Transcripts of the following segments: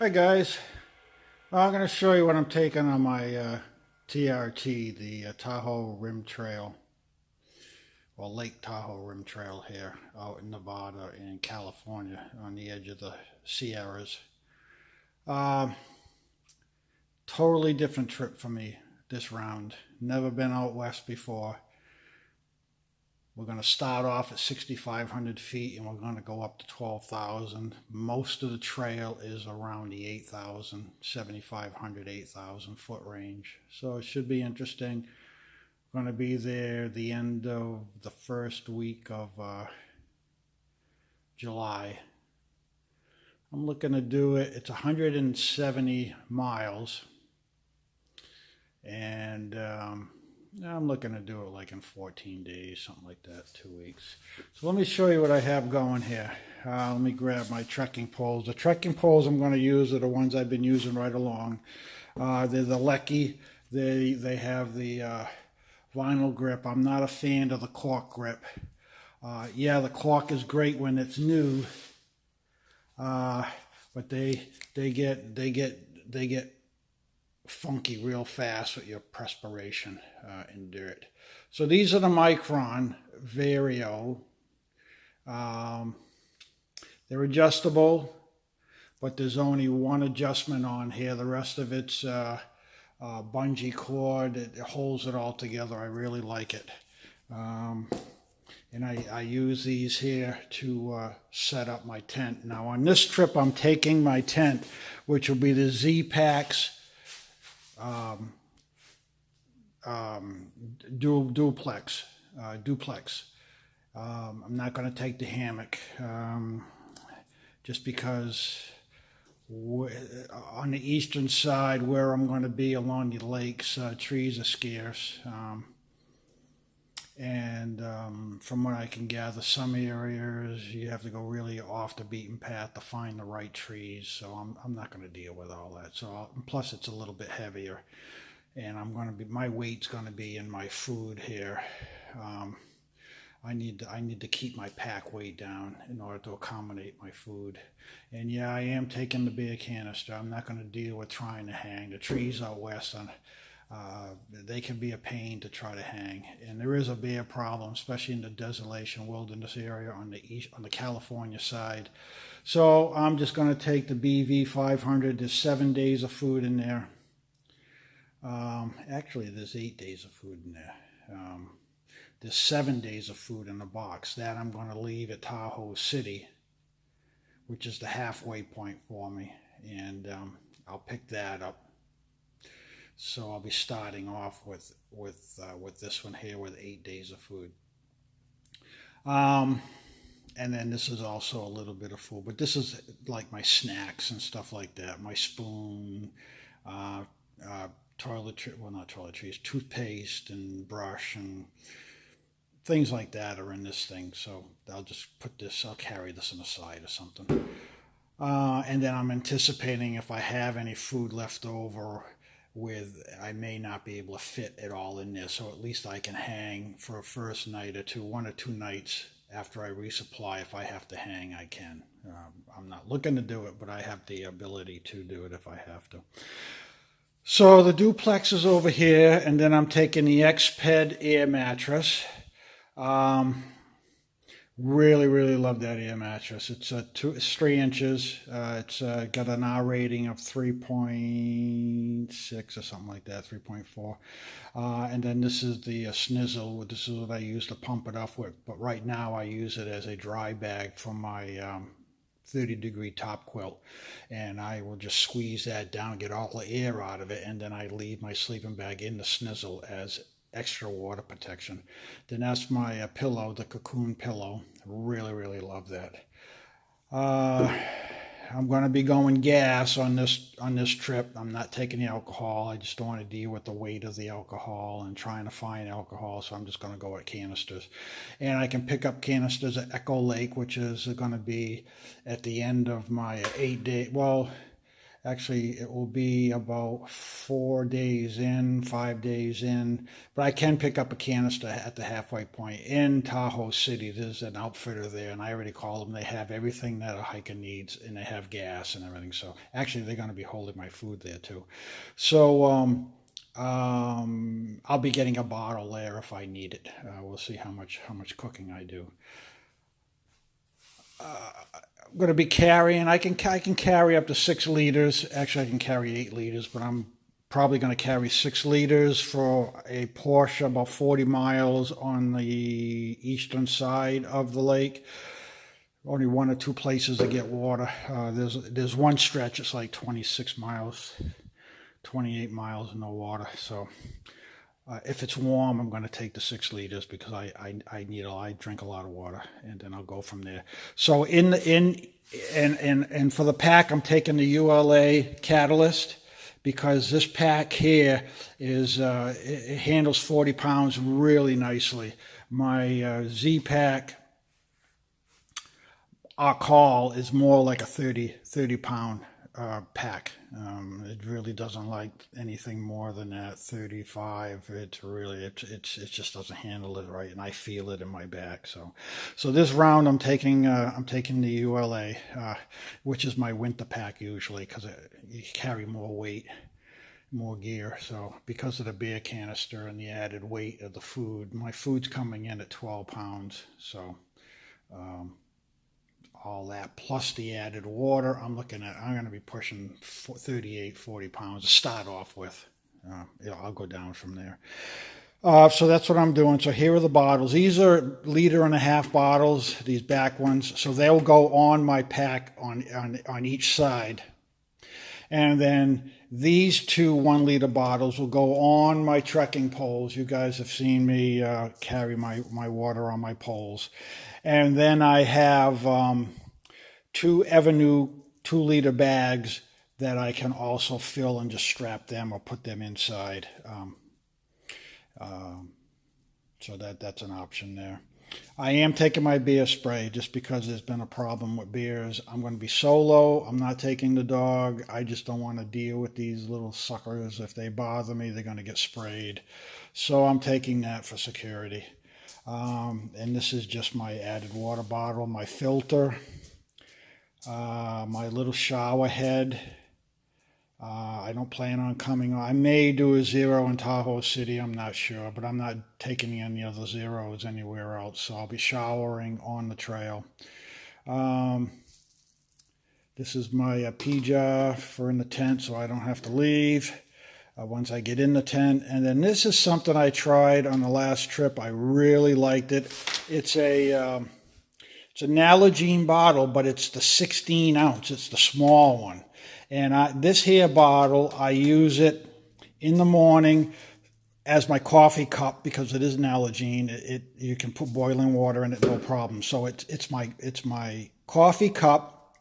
Hi guys, I'm going to show you what I'm taking on my TRT, the Tahoe Rim Trail, or Lake Tahoe Rim Trail here out in Nevada and California on the edge of the Sierras. Um, Totally different trip for me this round. Never been out west before. We're going to start off at 6,500 feet and we're going to go up to 12,000. Most of the trail is around the 8,000, 7,500, 8,000 foot range. So it should be interesting. We're going to be there the end of the first week of July. I'm looking to do it. It's 170 miles. And I'm looking to do it like in 14 days, something like that, 2 weeks. So let me show you what I have going here. Let me grab my trekking poles. The trekking poles I'm going to use are the ones I've been using right along. They're the Lecky. They have the vinyl grip. I'm not a fan of the cork grip. Yeah, the cork is great when it's new, but they get funky real fast with your perspiration and dirt. So these are the Micron Vario. They're adjustable, but there's only one adjustment on here. The rest of it's bungee cord. It holds it all together. I really like it. And I use these here to set up my tent. Now on this trip I'm taking my tent, which will be the Z-Packs duplex. I'm not going to take the hammock just because on the eastern side where I'm going to be along the lakes, trees are scarce. And from what I can gather, some areas you have to go really off the beaten path to find the right trees. So I'm not going to deal with all that. So plus it's a little bit heavier, and my weight's going to be in my food here. I need to keep my pack weight down in order to accommodate my food. And yeah, I am taking the beer canister. I'm not going to deal with trying to hang. The trees out west they can be a pain to try to hang, and there is a bear problem, especially in the desolation wilderness area on the California side. So I'm just going to take the BV 500. There's 7 days of food in there. Actually, there's 8 days of food in there. There's 7 days of food in the box. That I'm going to leave at Tahoe City, which is the halfway point for me, and I'll pick that up. So I'll be starting off with this one here with 8 days of food. And then this is also a little bit of food, but this is like my snacks and stuff like that. My spoon, toiletry, well not toiletries, toothpaste and brush and things like that are in this thing. So I'll just I'll carry this on the side or something. And then I'm anticipating if I have any food left over, I may not be able to fit it all in there, so at least I can hang for a first night or two, 1 or 2 nights after I resupply. If I have to hang, I can. I'm not looking to do it, but I have the ability to do it if I have to. So the duplex is over here, and then I'm taking the Xped air mattress. Really love that air mattress. It's 3 inches. It's got an R rating of 3.6 or something like that, 3.4. And then this is the snizzle. This is what I use to pump it up with. But right now I use it as a dry bag for my 30-degree top quilt. And I will just squeeze that down, get all the air out of it, and then I leave my sleeping bag in the snizzle as extra water protection. Then that's my pillow, the cocoon pillow. Really love that. I'm going to be going gas on this trip. I'm not taking the alcohol. I just don't want to deal with the weight of the alcohol and trying to find alcohol, so I'm just going to go with canisters. And I can pick up canisters at Echo Lake, which is going to be at the end of my 8 day, well, Actually, it will be about 4 days in, 5 days in, but I can pick up a canister at the halfway point. In Tahoe City, there's an outfitter there, and I already called them. They have everything that a hiker needs, and they have gas and everything. So actually, they're going to be holding my food there too. So I'll be getting a bottle there if I need it. We'll see how much cooking I do. I'm going to be carrying. I can carry up to 6 liters. Actually, I can carry 8 liters, but I'm probably going to carry 6 liters for a portion about 40 miles on the eastern side of the lake. Only one or two places to get water. There's one stretch. It's like 26 miles, 28 miles, no water. So if it's warm, I'm going to take the 6 liters because I drink a lot of water, and then I'll go from there. So and for the pack, I'm taking the ULA Catalyst because this pack here is it handles 40 pounds really nicely. My Z pack, our call is more like a 30 pound pack. It really doesn't like anything more than that 35. It just doesn't handle it right, and I feel it in my back. So this round I'm taking the ULA, which is my winter pack usually because you carry more weight, more gear. So because of the beer canister and the added weight of the food, my food's coming in at 12 pounds. So all that plus the added water, I'm going to be pushing 38, 40 pounds to start off with. I'll go down from there. So that's what I'm doing. So here are the bottles. These are 1.5-liter bottles, these back ones. So they'll go on my pack on each side. And then these two 1-liter bottles will go on my trekking poles. You guys have seen me carry my water on my poles. And then I have 2 Evernew 2-liter bags that I can also fill and just strap them or put them inside. So that's an option there. I am taking my beer spray just because there's been a problem with beers. I'm going to be solo. I'm not taking the dog. I just don't want to deal with these little suckers. If they bother me, they're going to get sprayed. So I'm taking that for security. And this is just my added water bottle, my filter, my little shower head. I don't plan on coming on. I may do a zero in Tahoe City, I'm not sure, but I'm not taking any other zeros anywhere else, so I'll be showering on the trail. This is my pee jar for in the tent so I don't have to leave once I get in the tent. And then this is something I tried on the last trip. I really liked it. It's an Nalgene bottle, but it's the 16 ounce. It's the small one. And this here bottle, I use it in the morning as my coffee cup because it is Nalgene. You can put boiling water in it, no problem. So it's my coffee cup.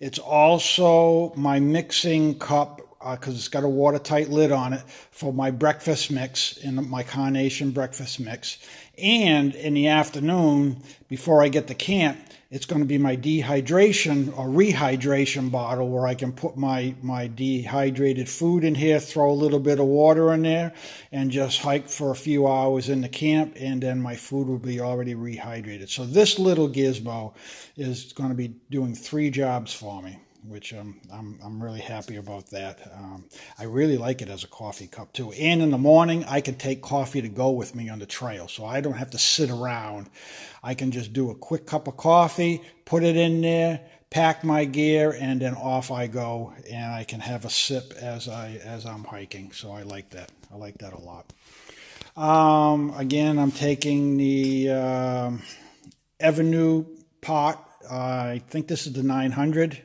It's also my mixing cup because it's got a watertight lid on it for my breakfast mix, in my carnation breakfast mix. And in the afternoon, before I get to camp, it's going to be my dehydration or rehydration bottle where I can put my dehydrated food in here, throw a little bit of water in there, and just hike for a few hours in the camp, and then my food will be already rehydrated. So this little gizmo is going to be doing 3 jobs for me, which I'm really happy about that. I really like it as a coffee cup too. And in the morning, I can take coffee to go with me on the trail, so I don't have to sit around. I can just do a quick cup of coffee, put it in there, pack my gear, and then off I go. And I can have a sip as I'm hiking. So I like that. I like that a lot. Again, I'm taking the Evernew pot. I think this is the 900.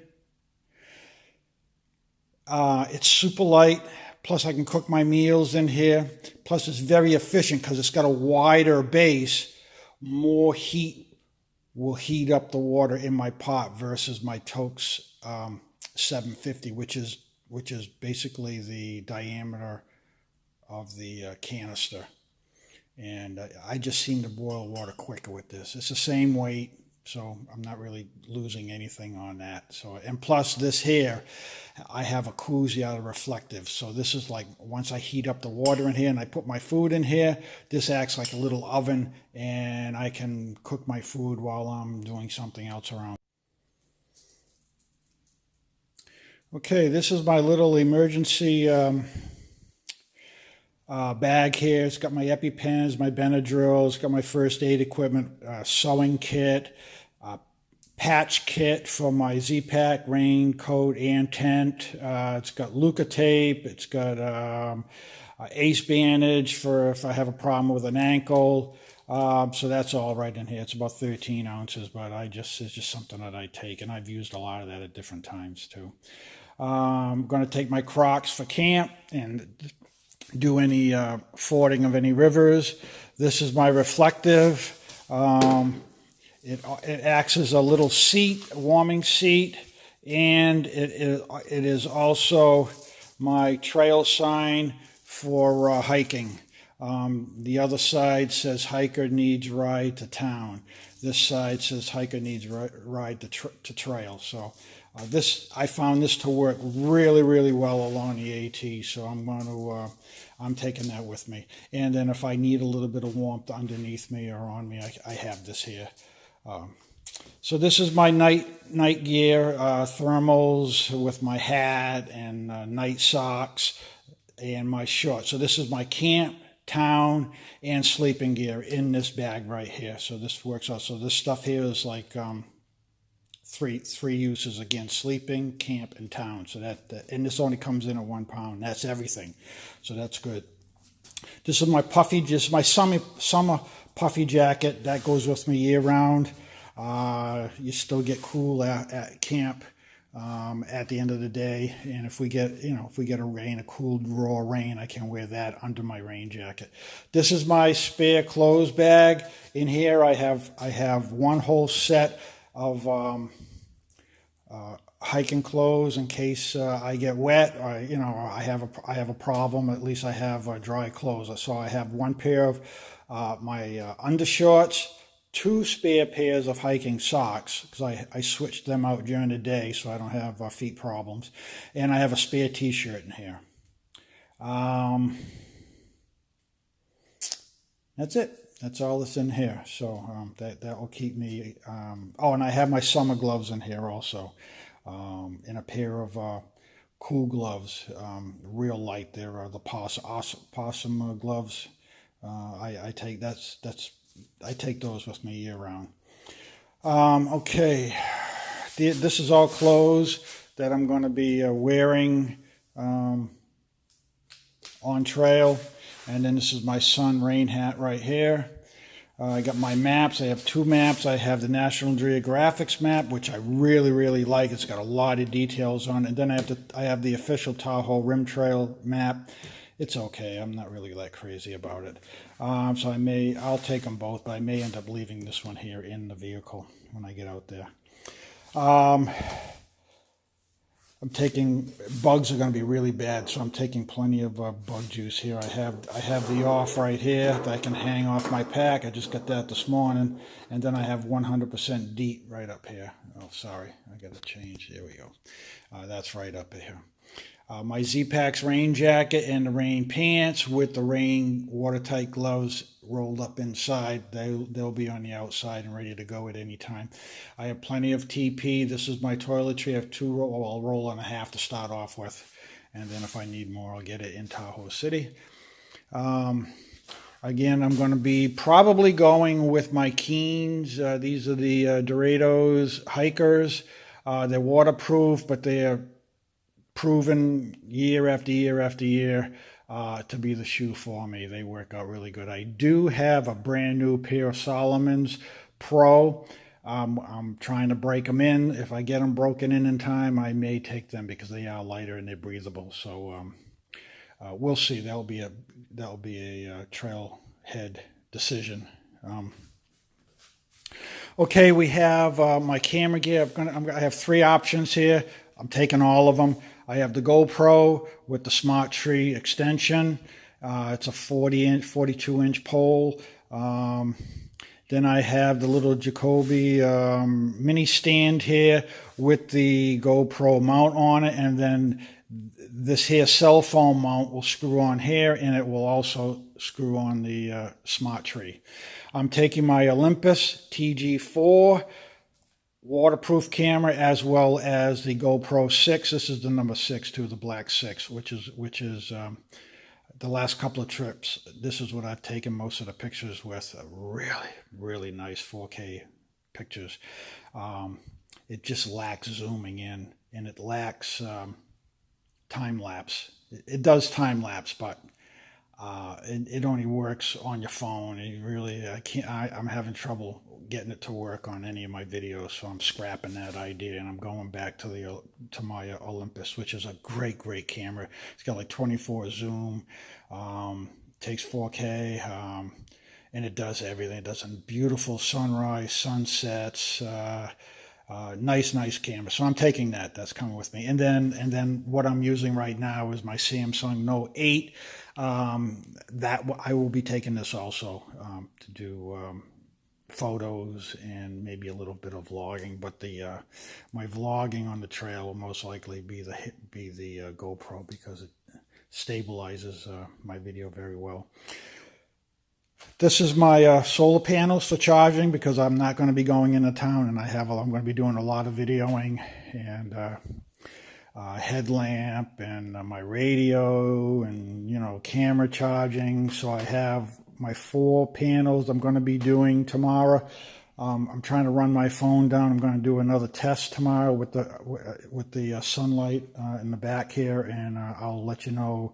It's super light, plus I can cook my meals in here. Plus it's very efficient because it's got a wider base. More heat will heat up the water in my pot versus my Tokes 750, which is basically the diameter of the canister. And I just seem to boil water quicker with this. It's the same weight, So I'm not really losing anything on that. So, and plus this here, I have a koozie out of reflective. So this is like, once I heat up the water in here and I put my food in here, this acts like a little oven, and I can cook my food while I'm doing something else around. Okay, this is my little emergency bag here. It's got my EpiPens, my Benadryl, it's got my first aid equipment, sewing kit, patch kit for my Z-Pack, raincoat, and tent. It's got Luca tape. It's got ace bandage for if I have a problem with an ankle. So that's all right in here. It's about 13 ounces, but it's just something that I take, and I've used a lot of that at different times too. I'm going to take my Crocs for camp and do any fording of any rivers. This is my reflective. It acts as a little seat, a warming seat, and it is also my trail sign for hiking. The other side says hiker needs ride to town. This side says hiker needs ride to trail. So I found this to work really, really well along the AT. So I'm taking that with me. And then if I need a little bit of warmth underneath me or on me, I have this here. So this is my night gear, thermals with my hat and night socks and my shorts. So this is my camp, town, and sleeping gear in this bag right here. So this works out. So this stuff here is like three uses, again: sleeping, camp, and town. So and this only comes in at 1 pound. That's everything. So that's good. This is my my summer puffy jacket that goes with me year round. You still get cool at camp at the end of the day, and if we get a cool raw rain, I can wear that under my rain jacket. This is my spare clothes bag. In here, I have one whole set of hiking clothes in case I get wet, or I have a problem. At least I have dry clothes. So I have one pair of my undershorts, 2 spare pairs of hiking socks, because I switched them out during the day so I don't have feet problems, and I have a spare t-shirt in here. That's it. That's all that's in here. So that will keep me. Oh, and I have my summer gloves in here also, and a pair of cool gloves, real light. They're the possum gloves. I take those with me year round. Okay, this is all clothes that I'm going to be wearing on trail. And then this is my sun rain hat right here. I got my maps. I have 2 maps. I have the National Geographic's map, which I really, really like. It's got a lot of details on it. And then I have the official Tahoe Rim Trail map. It's okay. I'm not really that crazy about it. So I'll take them both, but I may end up leaving this one here in the vehicle when I get out there. I'm taking, bugs are going to be really bad, so I'm taking plenty of bug juice here. I have the off right here that I can hang off my pack. I just got that this morning. And then I have 100% DEET right up here. Oh, sorry. I got to change. There we go. That's right up here. My Z-Pack's rain jacket and the rain pants with the rain watertight gloves rolled up inside. They'll be on the outside and ready to go at any time. I have plenty of TP. This is my toiletry. I have 2 I'll roll and a half to start off with. And then if I need more, I'll get it in Tahoe City. Again, I'm going to be probably going with my Keens. These are the Doritos hikers. They're waterproof, but they're proven year after year after year to be the shoe for me. They work out really good. I do have a brand new pair of Salomon's Pro. I'm trying to break them in. If I get them broken in time, I may take them because they are lighter and they're breathable. So we'll see. That'll be a trailhead decision. Okay, we have my camera gear. I have 3 options here. I'm taking all of them. I have the GoPro with the Smart Tree extension. It's a 42-inch pole. Then I have the little Jacoby mini stand here with the GoPro mount on it, and then this here cell phone mount will screw on here, and it will also screw on the smart tree. I'm taking my Olympus TG4 waterproof camera, as well as the GoPro 6. This is the number 6 too, the black 6, which is the last couple of trips. This is what I've taken most of the pictures with. Really nice 4K pictures. It just lacks zooming in, and it lacks time lapse. It does time lapse, but it only works on your phone. I'm having trouble getting it to work on any of my videos, so I'm scrapping that idea, and I'm going back to my Olympus, which is a great camera. It's got like 24 zoom, takes 4K, and it does everything. It does a beautiful sunrise, sunsets. Nice camera. So I'm taking that. That's coming with me. And then what I'm using right now is my Samsung Note 8. That I will be taking this also to do photos and maybe a little bit of vlogging. But my vlogging on the trail will most likely be the GoPro, because it stabilizes my video very well. This is my solar panels for charging, because I'm not going to be going into town, and I'm going to be doing a lot of videoing, and headlamp, and my radio, and camera charging. So I have my 4 panels I'm going to be doing tomorrow. I'm trying to run my phone down. I'm going to do another test tomorrow with the sunlight in the back here, and I'll let you know.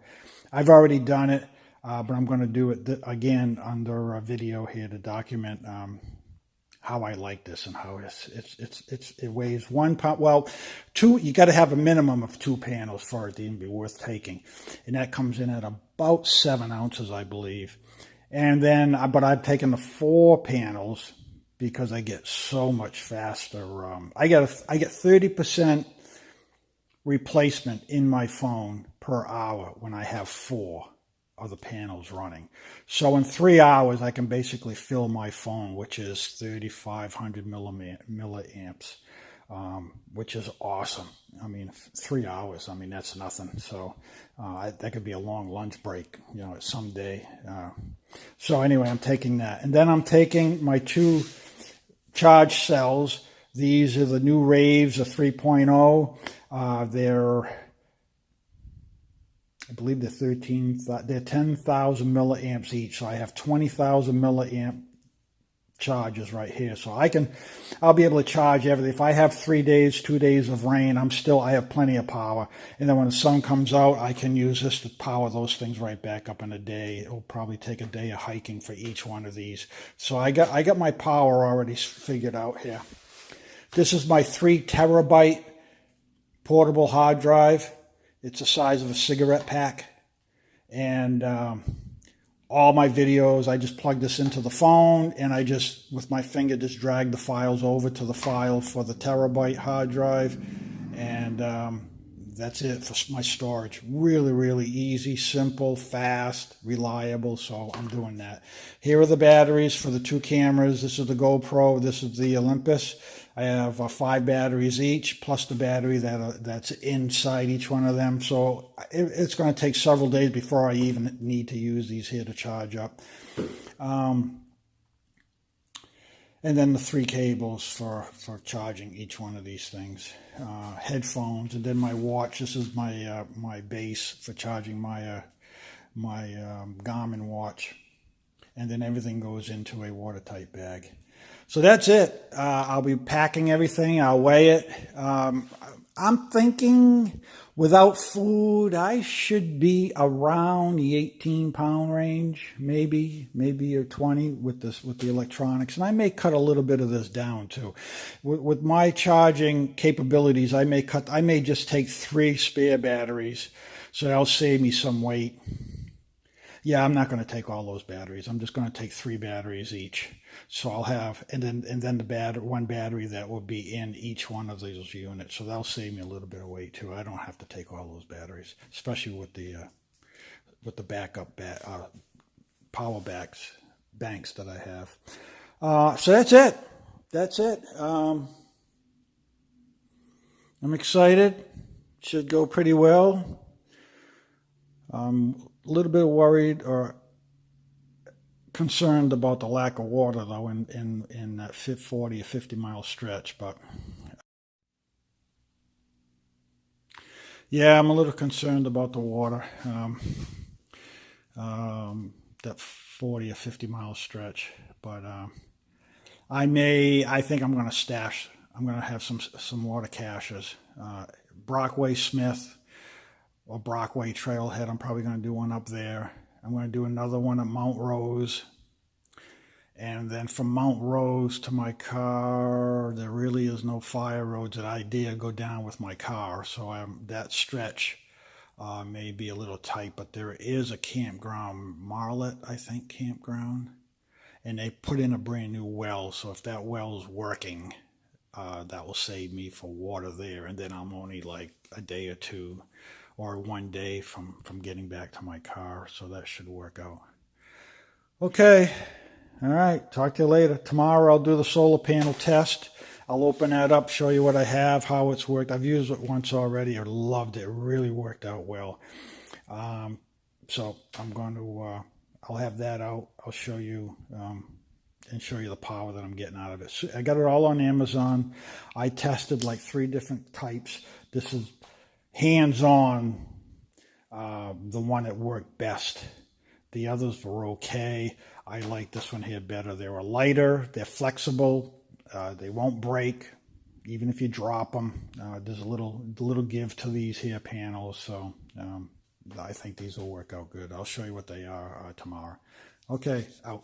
I've already done it. But I'm going to do it again under a video here to document how I like this, and how it weighs 1 pound. Well, 2. You got to have a minimum of 2 panels for it to even be worth taking, and that comes in at about 7 ounces, I believe. And then, but I've taken the 4 panels because I get so much faster. I get 30% replacement in my phone per hour when I have 4 of the panels running. So in 3 hours, I can basically fill my phone, which is 3,500 milliamps, which is awesome. I mean, 3 hours, I mean, that's nothing. So that could be a long lunch break, someday. So anyway, I'm taking that. And then I'm taking my 2 charge cells. These are the new Raves, the 3.0. I believe they're 10,000 milliamps each. So I have 20,000 milliamp charges right here. So I'll be able to charge everything. If I have 2 days of rain, I have plenty of power. And then when the sun comes out, I can use this to power those things right back up in a day. It'll probably take a day of hiking for each one of these. So I got my power already figured out here. This is my 3 terabyte portable hard drive. It's the size of a cigarette pack. And all my videos, I just plug this into the phone, and I just, with my finger, just drag the files over to the file for the terabyte hard drive. And that's it for my storage. Really easy, simple, fast, reliable. So I'm doing that. Here are the batteries for the 2 cameras. This is the GoPro. This is the Olympus. I have 5 batteries each, plus the battery that's inside each one of them. So it's going to take several days before I even need to use these here to charge up. And then the 3 cables for charging each one of these things. Headphones, and then my watch. This is my base for charging my Garmin watch. And then everything goes into a watertight bag. So that's it. I'll be packing everything. I'll weigh it. I'm thinking without food, I should be around the 18-pound range, maybe or 20 with the electronics. And I may cut a little bit of this down too. With my charging capabilities, I may just take 3 spare batteries, so that'll save me some weight. Yeah, I'm not going to take all those batteries. I'm just going to take 3 batteries each. So I'll have, and then one battery that will be in each one of those units. So that'll save me a little bit of weight too. I don't have to take all those batteries, especially with the backup power banks that I have. So that's it. That's it. I'm excited. Should go pretty well. I'm a little bit worried or concerned about the lack of water, though, in that 40 or 50 mile stretch. But yeah, I'm a little concerned about the water. That 40 or 50 mile stretch. But I think I'm going to stash. I'm going to have some water caches. Brockway Smith or Brockway Trailhead. I'm probably going to do one up there. I'm going to do another one at Mount Rose. And then from Mount Rose to my car, there really is no fire roads that I dare go down with my car. So that stretch may be a little tight, but there is a campground, Marlet, I think, campground. And they put in a brand new well. So if that well is working, that will save me for water there. And then I'm only like a day or two or one day from getting back to my car. So that should work out. Okay. All right. Talk to you later. Tomorrow I'll do the solar panel test. I'll open that up, show you what I have, how it's worked. I've used it once already. I loved it. It really worked out well. So I'm going to, I'll have that out. I'll show you and show you the power that I'm getting out of it. So I got it all on Amazon. I tested like 3 different types. This is hands-on, the one that worked best. The others were okay. I like this one here better. They were lighter. They're flexible. They won't break, even if you drop them. There's a little give to these here panels, so I think these will work out good. I'll show you what they are tomorrow. Okay, out.